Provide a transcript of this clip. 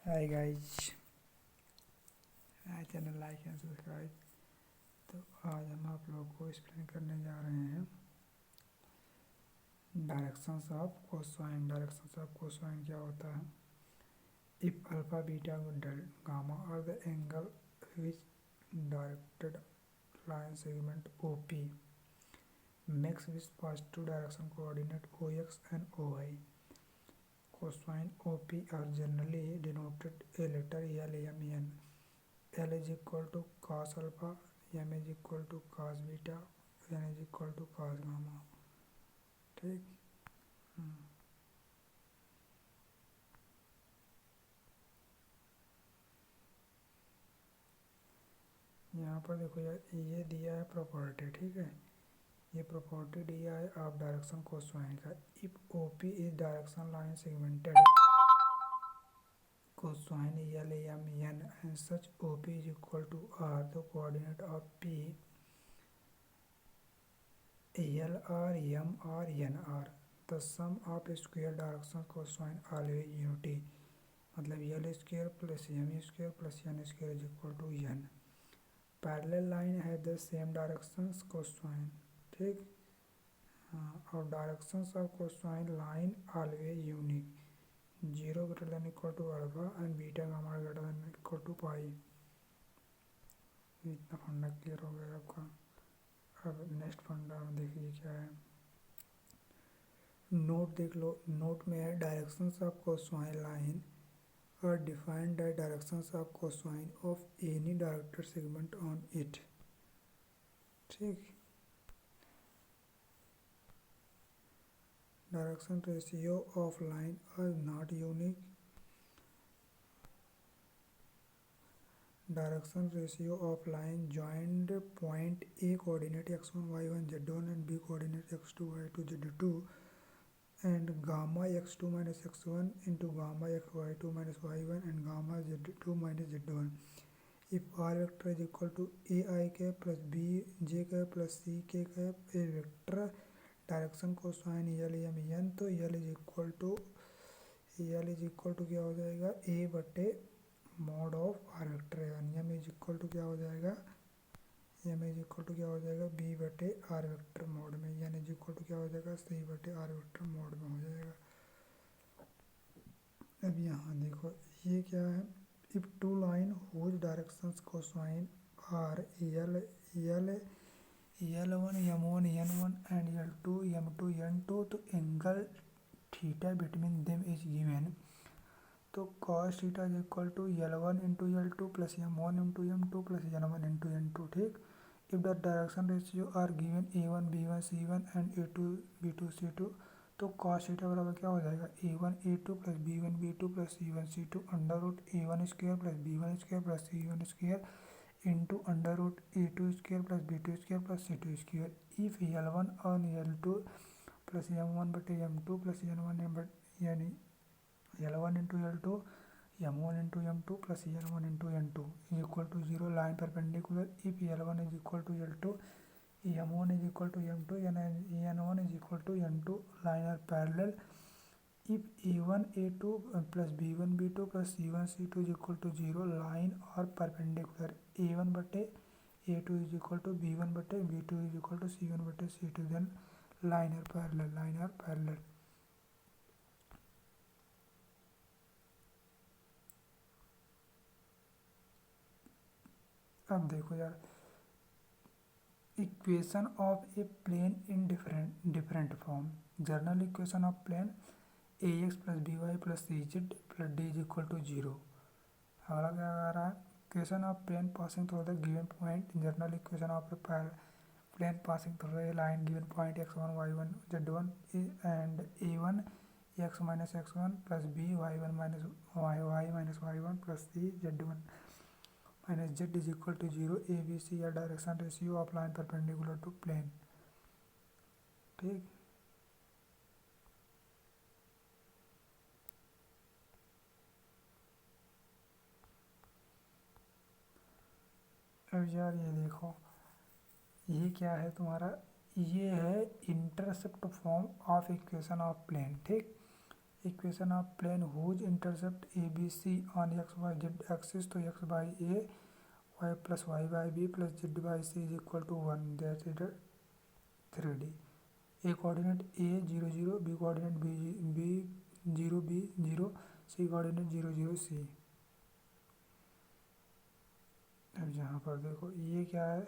Hi guys, channel like and subscribe. तो आज हम आप लोगों को एक्सप्लेन करने जा रहे हैं directions of cosine. Directions of cosine क्या होता है? If alpha beta gamma are the angle which directed line segment OP makes with positive direction coordinate OX and OY. Cosine OP are generally denoted a letter L, M, N. L is equal to cos alpha, M is equal to cos beta, N is equal to cos gamma। ठीक। यहाँ पर देखो यार, ये दिया है property. ठीक है, ये प्रॉपर्टी दिया है आप डायरेक्शन कोसाइन का। If OP is direction line segmented cosine L, M, N and such OP is equal to R, the coordinate of P L R, M R, N R, the sum of square direction cosine always unity। मतलब L square plus M square plus N square is equal to N। Parallel line है the same directions cosine। ठीक। हाँ, और directions of cosine line always unique. 0 greater than equal to alpha and beta gamma greater than equal to pi. इतना funda clear हो गया आपका। अब next फंडा में देखिए क्या है। नोट देख लो, नोट में है directions of cosine line are defined by directions of cosine of any directed segment on it. ठीक। Direction ratio of line are not unique. Direction ratio of line joined point A coordinate x1 y1 z1 and B coordinate x2 y2 z2 and gamma x2 minus x1 into gamma xy2 minus y1 and gamma z2 minus z1 if r vector is equal to ai cap plus b j cap plus c k cap a vector direction cosine L M N, तो L is equal to क्या हो जाएगा a बटे mod of are vector है। M is equal to क्या हो जाएगा, M is equal to क्या हो जाएगा बी बटे आर वेक्टर मोड में। एन इज इक्वल टू क्या हो जाएगा सी बटे आर वेक्टर मोड में हो जाएगा। अब यहाँ देखो ये क्या है। If two line whose directions cosine are L L1 M1 N1 and L2 M2 N2, तो angle theta between them is given. तो cos theta is equal to L1 into L2 plus M1 into M2 plus N1 into N2। ठीक। If the direction ratio are given A1 B1 C1 and A2 B2 C2, तो cos theta बराबर क्या हो जाएगा A1 A2 plus B1 B2 plus C1 C2 under root A1 square plus B1 square plus C1 square into under root A2 square plus B2 square plus C2 square. If L1 और L2 plus M1 बटे M2 plus N1 यानी L1 into L2 M1 into M2 plus N1 into N2 is equal to 0 line perpendicular. If L1 is equal to L2 M1 is equal to M2 N1 is equal to N2 line are parallel. If A1 A2 plus B1 B2 plus C1 C2 is equal to 0 line are perpendicular. A1 बटे A2 is equal to B1 बटे B2 is equal to C1 बटे C2, then line are parallel. अब देखो यार, equation of a plane in different form. General equation of plane ax plus by plus cz plus d is equal to 0। अगला क्या आ रहा है, equation of plane passing through the given point. General equation of plane passing through the line given point x1 y1 z1 and a1 x minus x1 plus b y1 minus y minus y1 plus c z1 minus z is equal to 0। A B C या direction ratio of line perpendicular to plane. ठीक। अब यार ये देखो, ये क्या है तुम्हारा, ये है intercept form of equation of plane. ठीक। Equation of plane whose intercept A B C on X Y Z axis, तो X by A Y plus Y by B plus Z by C is equal to 1, that is 3D। A coordinate A 0 0, B coordinate B 0 B 0, C coordinate 0 0 C. अब यहाँ पर देखो ये क्या है,